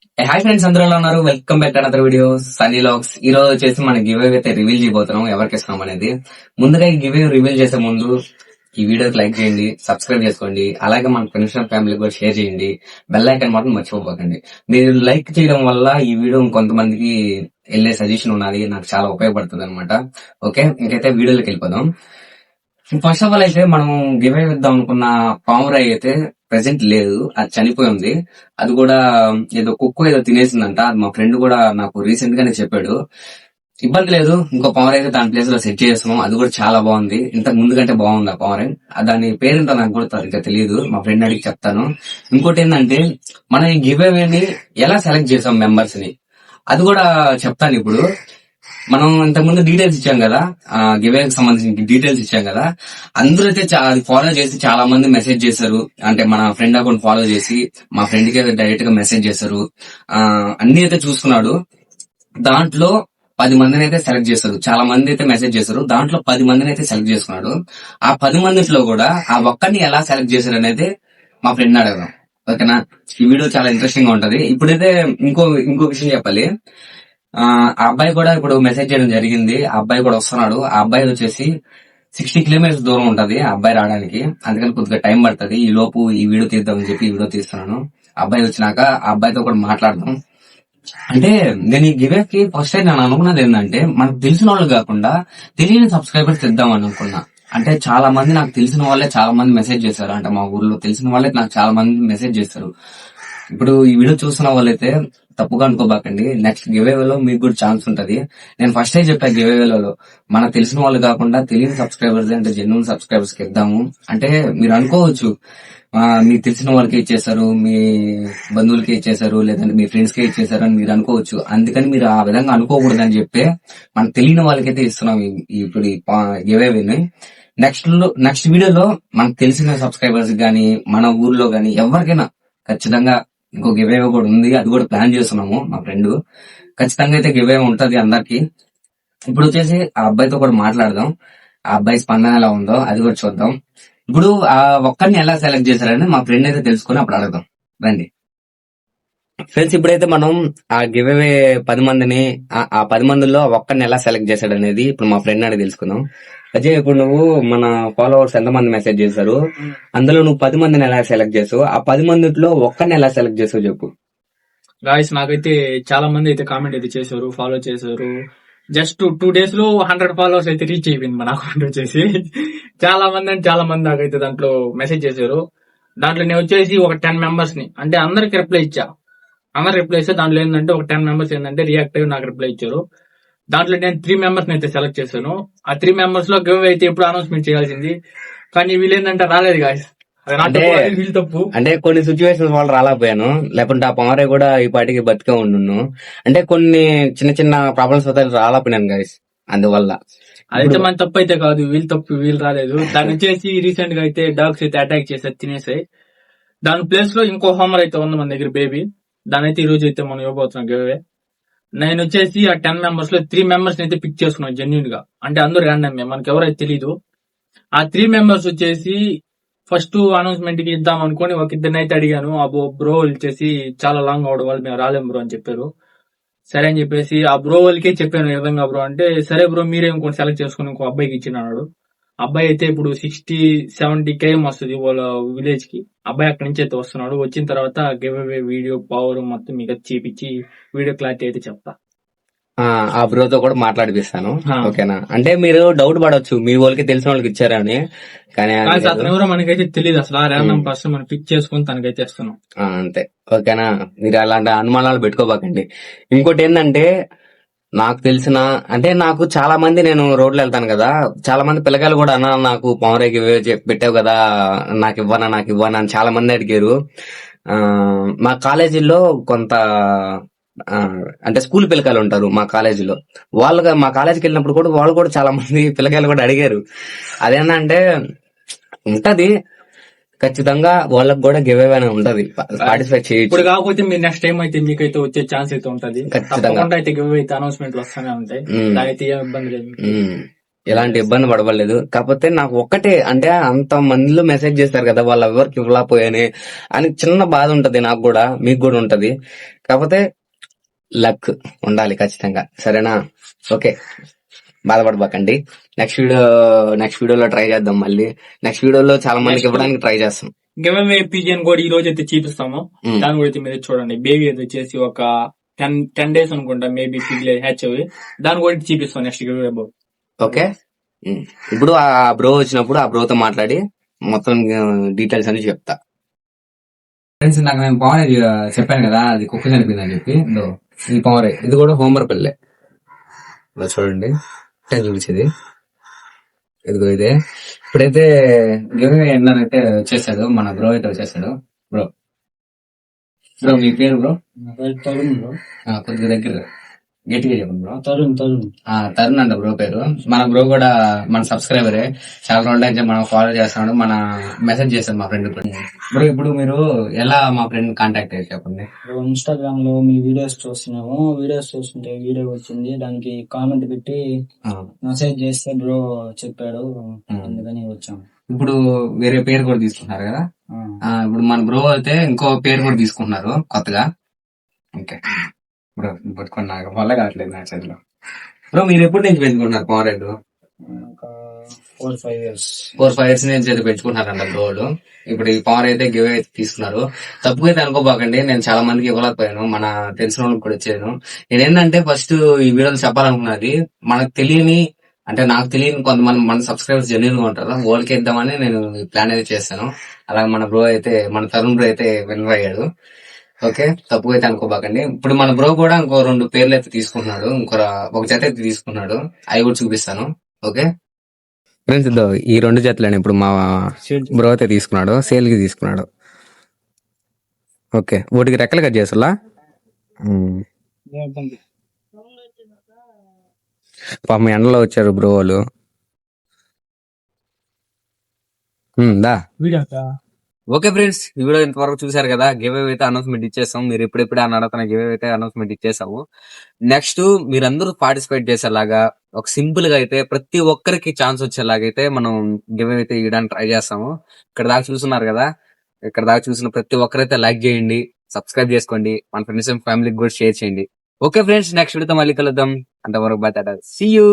Hi friends, అందరూ ఎలా ఉన్నారు? Welcome back to another video Sunny vlogs. ఈ రోజు వచ్చేసి మన గివ్ అవే అయితే రివీల్ చేయబోతున్నాం, ఎవరికి ఇస్తున్నాం అనేది. ముందుగా ఈ గివ్ అవే రివీల్ చేసే ముందు ఈ వీడియోకి లైక్ చేయండి, సబ్స్క్రైబ్ చేసుకోండి, అలాగే మన ఫ్రెండ్స్ అండ్ ఫ్యామిలీ కూడా షేర్ చేయండి. బెల్ ఐకాన్ మాత్రం మర్చిపోకండి. మీరు లైక్ చేయడం వల్ల ఈ వీడియో కొంతమందికి వెళ్ళే సజెషన్ ఉన్నది, నాకు చాలా ఉపయోగపడుతుంది అనమాట. ఓకే, ఇంకైతే వీడియోలోకి వెళ్ళిపోదాం. ఫస్ట్ ఆఫ్ ఆల్ అయితే మనం గివ్ అవే ఇద్దాం అనుకున్న పావురాయి అయితే ప్రెసెంట్ లేదు, అది చనిపోయి ఉంది. అది కూడా ఏదో కుక్క ఏదో తినేసిందంట. అది మా ఫ్రెండ్ కూడా నాకు రీసెంట్ గానే చెప్పాడు. ఇబ్బంది లేదు, ఇంకో పవర్ అయితే దాని ప్లేస్ లో సెట్ చేస్తున్నాం. అది కూడా చాలా బాగుంది, ఇంతకు ముందు కంటే బాగుంది ఆ పవర్. దాని పేరేంటో నాకు కూడా ఇంకా తెలియదు, మా ఫ్రెండ్ అడిగి చెప్తాను. ఇంకోటి ఏంటంటే మనం ఈ గివ్ అవేని ఎలా సెలెక్ట్ చేసాం మెంబర్స్ ని, అది కూడా చెప్తాను ఇప్పుడు. మనం ఇంతకుముందు డీటెయిల్స్ ఇచ్చాం కదా, గివ్ అవేకి సంబంధించిన డీటెయిల్స్ ఇచ్చాం కదా. అందరూ అయితే ఫాలో చేసి చాలా మంది మెసేజ్ చేశారు. అంటే మన ఫ్రెండ్ అకౌంట్ ఫాలో చేసి మా ఫ్రెండ్ కి డైరెక్ట్ గా మెసేజ్ చేశారు. అన్ని అయితే చూసుకున్నాడు. దాంట్లో 10 మందిని అయితే సెలెక్ట్ చేశారు. చాలా మంది అయితే మెసేజ్ చేశారు, దాంట్లో 10 మందిని అయితే సెలెక్ట్ చేసుకున్నాడు. ఆ 10 మందిలో కూడా ఆ ఒక్కరిని ఎలా సెలెక్ట్ చేశారు అనేది మా ఫ్రెండ్ అడగదాం. ఓకేనా, ఈ వీడియో చాలా ఇంట్రెస్టింగ్ గా ఉంటది. ఇప్పుడైతే ఇంకో విషయం చెప్పాలి. ఆ అబ్బాయి కూడా ఇప్పుడు మెసేజ్ చేయడం జరిగింది. ఆ అబ్బాయి కూడా వస్తున్నాడు. ఆ అబ్బాయి వచ్చేసి 60 కిలోమీటర్స్ దూరం ఉంటది ఆ అబ్బాయి రావడానికి, అందుకని కొద్దిగా టైం పడుతుంది. ఈ లోపు ఈ వీడియో తీద్దామని చెప్పి ఈ వీడియో తీస్తున్నాను. ఆ అబ్బాయి వచ్చినాక ఆ అబ్బాయితో కూడా మాట్లాడదాం. అంటే నేను ఈ గివ్ కి ఫస్ట్ టైం నేను అనుకున్నది ఏంటంటే, మనకు తెలిసిన వాళ్ళు కాకుండా తెలియని సబ్స్క్రైబర్స్ తెద్దాం అని అనుకున్నా. అంటే చాలా మంది నాకు తెలిసిన వాళ్ళే చాలా మంది మెసేజ్ చేశారు. అంటే మా ఊర్లో తెలిసిన వాళ్ళే నాకు చాలా మంది మెసేజ్ చేశారు. ఇప్పుడు ఈ వీడియో చూస్తున్న వాళ్ళైతే తప్పుగా అనుకోబాకండి. నెక్స్ట్ గివ్ అవేలో మీకు కూడా ఛాన్స్ ఉంటది. నేను ఫస్ట్ టైం చెప్పా గివ్ అవేలలో మనకు తెలిసిన వాళ్ళు కాకుండా తెలియని సబ్స్క్రైబర్స్, అంటే జెన్యున్ సబ్స్క్రైబర్స్ కి ఇద్దాము. అంటే మీరు అనుకోవచ్చు, మీకు తెలిసిన వాళ్ళకి ఇచ్చేసారు, మీ బంధువులకి ఇచ్చేసారు, లేదంటే మీ ఫ్రెండ్స్ కి ఇచ్చేసారు అని మీరు అనుకోవచ్చు. అందుకని మీరు ఆ విధంగా అనుకోకూడదని చెప్పి మనకు తెలియని వాళ్ళకైతే ఇస్తున్నాం ఇప్పుడు ఈ గివ్ అవేని. నెక్స్ట్ వీడియోలో మనకు తెలిసిన సబ్స్క్రైబర్స్ గానీ, మన ఊర్లో గానీ ఎవరికైనా ఖచ్చితంగా ఇంకో గివ్ అవే కూడా ఉంది. అది కూడా ప్లాన్ చేస్తున్నాము. మా ఫ్రెండ్ ఖచ్చితంగా అయితే గివ్ అవే ఉంటది అందరికి. ఇప్పుడు వచ్చేసి ఆ అబ్బాయితో కూడా మాట్లాడదాం. ఆ అబ్బాయి స్పందన ఎలా ఉందో అది కూడా చూద్దాం. ఇప్పుడు ఆ ఒక్కరిని ఎలా సెలెక్ట్ చేశారని మా ఫ్రెండ్ అయితే తెలుసుకుని అప్పుడు అడగదాం. రండి ఫ్రెండ్స్, ఇప్పుడైతే మనం ఆ గివ్ అవే 10 మందిని, ఆ 10 మందిలో ఒక్కరిని ఎలా సెలెక్ట్ చేశాడు అనేది ఇప్పుడు మా ఫ్రెండ్ అడిగి తెలుసుకుందాం. అజయ్, ఇప్పుడు నువ్వు మన ఫాలోవర్స్ ఎంత మంది మెసేజ్ చేశారు, అందులో నువ్వు 10 మందిని ఎలా సెలెక్ట్ చేసావు, ఆ 10 మందిలో ఒక్కరిని ఎలా సెలెక్ట్ చేసావు చెప్పు. గాయస్, నాకైతే చాలా మంది అయితే కామెంట్ అయితే చేశారు, ఫాలో చేశారు. జస్ట్ 2 days లో 100 ఫాలోవర్స్ అయితే రీచ్ అయిపోయింది మన అకౌంట్ వచ్చేసి. చాలా మంది అంటే చాలా మంది నాకైతే దాంట్లో మెసేజ్ చేశారు. దాంట్లో నేను వచ్చేసి ఒక 10 మెంబర్స్ ని, అంటే అందరికి రిప్లై ఇచ్చా. అందరు రిప్లై ఇస్తే దాంట్లో ఏంటంటే ఒక 10 మెంబర్స్ ఏంటంటే రియాక్ట్ అయ్యి నాకు రిప్లై ఇచ్చారు. దాంట్లో నేను 3 మెంబర్స్ అయితే సెలెక్ట్ చేశాను. ఆ 3 మెంబర్స్ లో గివ్ అయితే ఎప్పుడు అనౌన్స్మెంట్ చేయాల్సింది, కానీ వీళ్ళు ఏంటంటే రాలేదు గాయస్. వీళ్ళు తప్పు. అంటే కొన్ని సిచ్యువేషన్స్ వాళ్ళు రాలేకపోయాను, లేకుంటే ఆ పవరే కూడా ఈ పాటికి బతికే ఉండును. అంటే కొన్ని చిన్న చిన్న ప్రాబ్లమ్స్ వల్ల రాలేకపోయాను గాయస్, అందువల్ల. అదైతే మన తప్పు అయితే కాదు, వీళ్ళు తప్పు, వీళ్ళు రాలేదు. దాని వచ్చేసి రీసెంట్ గా అయితే డాగ్స్ అయితే అటాక్ చేసి తినేసాయి. దాని ప్లేస్ లో ఇంకో హోమర్ అయితే ఉంది మన దగ్గర, బేబీ. దాని అయితే ఈ రోజు అయితే మనం ఇవ్వబోతున్నాం గివ్. నేను వచ్చేసి ఆ 10 మెంబర్స్ లో 3 మెంబర్స్ అయితే పిక్ చేసుకున్నాను జెన్యున్ గా. అంటే అందరూ ర్యాండమ్, మనకి ఎవరైతే తెలీదు. ఆ 3 మెంబర్స్ వచ్చేసి ఫస్ట్ అనౌన్స్మెంట్ కి ఇద్దాం అనుకుని ఒక ఇద్దరిని అయితే అడిగాను. ఆ బ్రో వచ్చేసి చాలా లాంగ్ అవడం వల్ల మేము రాలేం బ్రో అని చెప్పారు. సరే అని చెప్పేసి ఆ బ్రో వాళ్ళకే చెప్పాను ఈ విధంగా బ్రో అంటే, సరే బ్రో మీరే ఇంకోటి సెలెక్ట్ చేసుకుని ఇంకో అబ్బాయికి ఇచ్చినాడు. అబ్బాయి అయితే ఇప్పుడు 60-70 km వస్తుంది వాళ్ళ విలేజ్ కి. అబ్బాయి అక్కడి నుంచి అయితే వస్తున్నాడు. వచ్చిన తర్వాత గివ్ అవే వీడియో పవర్ మొత్తం మీకు చూపించి వీడియో క్లారిటీ అయితే చెప్తా. ఆ బ్రోతో కూడా మాట్లాడిపిస్తాను. ఓకేనా, అంటే మీరు డౌట్ పడవచ్చు మీ వాళ్ళకి తెలిసిన వాళ్ళకి ఇచ్చారని, కానీ అతను ఎవరో మనకైతే తెలియదు అసలు. ఆ ర్యాండమ్ పర్సన్ మనం పిక్ చేసుకుని తనకైతే ఇస్తున్నాం అంతే. ఓకేనా, మీరు అలాంటి అనుమానాలు పెట్టుకోబాకండి. ఇంకోటి ఏంటంటే, నాకు తెలిసిన, అంటే నాకు చాలా మంది, నేను రోడ్లు వెళ్తాను కదా, చాలా మంది పిల్లకాయలు కూడా అన్నా నాకు పవరేకి పెట్టావు కదా, నాకు ఇవ్వనా అని చాలా మంది అడిగారు. మా కాలేజీలో కొంత అంటే స్కూల్ పిల్లకాయలు ఉంటారు మా కాలేజీలో. మా కాలేజీకి వెళ్ళినప్పుడు కూడా వాళ్ళు కూడా చాలా మంది పిల్లకాయలు కూడా అడిగారు. అదేంటంటే ఉంటది ఖచ్చితంగా, వాళ్ళకి కూడా గివ్ అవే ఉంటది, పార్టిసిపేట్ చేయొచ్చు. ఇప్పుడు కాకపోతే మీరు నెక్స్ట్ టైం అయితే మీకైతే వచ్చే ఛాన్స్ అయితే ఉంటది ఖచ్చితంగా. అయితే గివ్ అయితే అనౌన్స్మెంట్ వస్తూనే ఉంటాయి, దానికైతే ఏం ఇబ్బంది లేదు. ఎలాంటి ఇబ్బంది పడవలేదు. కాకపోతే నాకు ఒక్కటే అంటే అంత మందిలో మెసేజ్ చేస్తారు కదా వాళ్ళు ఎవరికి ఇవ్వలేకపోయాని అని చిన్న బాధ ఉంటది. నాకు కూడా మీకు కూడా ఉంటది. కాకపోతే లక్ ఉండాలి ఖచ్చితంగా. సరేనా? ఓకే, బాధపడబాకండి. నెక్స్ట్ వీడియోలో ట్రై చేద్దాం. మళ్ళీ నెక్స్ట్ వీడియోలో చాలా మందికి ఇవ్వడానికి ట్రై చేస్తాం. గివ్ అవే పిజియన్ కూడా ఈ రోజు అయితే చూపిస్తాము. దాని కూడా అయితే మీరు చూడండి. బేబీ అయితే వచ్చేసి ఒక 10 days అనుకుంటా మేబీ పిగ్లే హ్యాచ్ అవి. దాని కూడా చూపిస్తాం నెక్స్ట్ గివ్ అవే. ఓకే, ఇప్పుడు ఆ బ్రో వచ్చినప్పుడు ఆ బ్రోతో మాట్లాడి మొత్తం డీటెయిల్స్ అన్ని చెప్తా. ఫ్రెండ్స్, నాకు నేను పవర్ చెప్పాను కదా, అది కుక్క చనిపోయిందని చెప్పి. ఈ పవర్ ఇది కూడా హోంవర్క్ పిల్లే. చూడండి చూపించేది ఇదిగో ఇదే. ఇప్పుడైతే గివ్ అయితే వచ్చేసాడు మన బ్రో అయితే వచ్చేసాడు. బ్రో మీ పేరు బ్రో? తరుణ్ బ్రో. కొద్దిగా దగ్గర గట్టిగా చెప్పండి బ్రో. తరుణ్ అంట బ్రో పేరు. మన బ్రో కూడా మన సబ్స్క్రైబరే. చాలా రోజులు అయితే మనం ఫాలో చేస్తున్నాడు. మన మెసేజ్ చేశాడు మా ఫ్రెండ్ బ్రో. ఇప్పుడు మీరు ఎలా మా ఫ్రెండ్ కాంటాక్ట్ అయ్యారు చెప్పండి? ఇన్స్టాగ్రామ్ లో మీ వీడియోస్ చూస్తున్నాము. వీడియోస్ చూస్తుంటే వీడియో వచ్చింది, దానికి కామెంట్ పెట్టి మెసేజ్ చేస్తే బ్రో చెప్పాడు, అందుకని వచ్చాము. ఇప్పుడు వేరే పేరు కూడా తీసుకుంటున్నారు కదా. ఇప్పుడు మన బ్రో అయితే ఇంకో పేరు కూడా తీసుకుంటున్నారు కొత్తగా. ఓకే బ్రో, పట్టుకుని నాకు వల్ల కావట్లేదు నా చేతిలో. బ్రో మీరు ఎప్పటి నుంచి పెంచుకుంటున్నారు పవర్ రేట్? 4-5 years నుంచి అయితే పెంచుకుంటున్నారంట బ్రోలు. ఇప్పుడు ఈ పవర్ అయితే గివ్ అయితే తీసుకున్నారు. తప్పుగా అయితే అనుకోబాకండి, నేను చాలా మందికి ఇవ్వలేకపోయాను. మన తెలిసిన వాళ్ళకి కూడా ఇచ్చాను. నేనేంటంటే ఫస్ట్ ఈ వీడియోలు చెప్పాలనుకున్నది, మనకు తెలియని అంటే నాకు తెలియని కొంతమంది మన సబ్స్క్రైబర్స్ జెన్యున్ గా ఉంటారు, వాళ్ళకి ఇద్దామని నేను ఈ ప్లాన్ అయితే చేస్తాను. అలాగే మన బ్రో అయితే మన తరుణ్ బ్రో అయితే విన్నర్ అయ్యాడు. ఓకే, తప్పుగా అయితే అనుకోబాకండి. ఇప్పుడు మన బ్రో కూడా ఇంకో 2 పేర్లు అయితే తీసుకుంటున్నాడు, ఒక జత అయితే తీసుకున్నాడు. అవి కూడా చూపిస్తాను. ఓకే ఫ్రెండ్స్, ఈ 2 జతలని ఇప్పుడు మా బ్రో అయితే తీసుకున్నాడు, సేల్ కి తీసుకున్నాడు. ఓకే, వాటికి రెక్కలు కట్ చేసలా. పాపం ఎండలో వచ్చారు బ్రో వాళ్ళు. దా ఓకే ఫ్రెండ్స్, ఈ వీడియో ఇంతవరకు చూసారు కదా. గివ్ అవే అయితే అనౌన్స్మెంట్ ఇచ్చేసాం. మీరు ఎప్పుడెప్పుడు అని అడుగుతున్న గివ్ అవే అయితే అనౌన్స్మెంట్ ఇచ్చేసాము. నెక్స్ట్ మీరందరూ పార్టిసిపేట్ చేసేలాగా ఒక సింపుల్ గా అయితే ప్రతి ఒక్కరికి ఛాన్స్ వచ్చేలాగైతే మనం గివ్ అవే అయితే ఇవ్వడానికి ట్రై చేస్తాము. ఇక్కడ దాకా చూస్తున్నారు కదా, ఇక్కడ దాకా చూసిన ప్రతి ఒక్కరైతే లైక్ చేయండి, సబ్స్క్రైబ్ చేసుకోండి, మన ఫ్రెండ్స్ అండ్ ఫ్యామిలీకి కూడా షేర్ చేయండి. ఓకే ఫ్రెండ్స్, నెక్స్ట్ వీడియోతో మళ్ళీ కలుద్దాం. అంతవరకు బాయ్, టాటా, సీ యూ.